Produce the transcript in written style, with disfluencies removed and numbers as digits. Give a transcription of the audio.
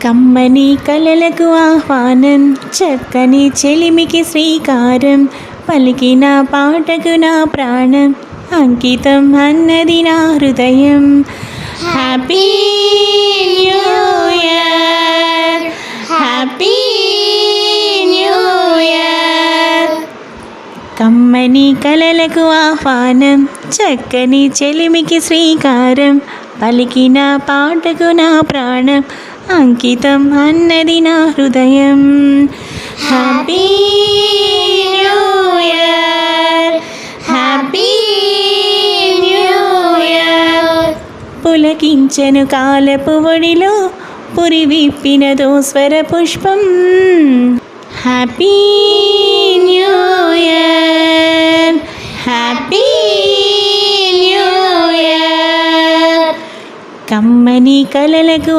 కమ్మని కలలకు ఆహ్వానం, చక్కని చెలిమికి శ్రీకారం, పలికిన పాటకు నా ప్రాణం అంకితం అన్నది నా హృదయం. Happy new year, happy new year. కమ్మని కలలకు ఆహ్వానం, చక్కని చెలిమికి శ్రీకారం, పలికిన పాటకు నా ప్రాణం అంకితం అన్నది నా హృదయం. Happy new year, happy new year. పులకించెను కాలపు ఒడిలో పురి విప్పినదో స్వర పుష్పం. Happy new year, happy new year. కమ్మని కలలకు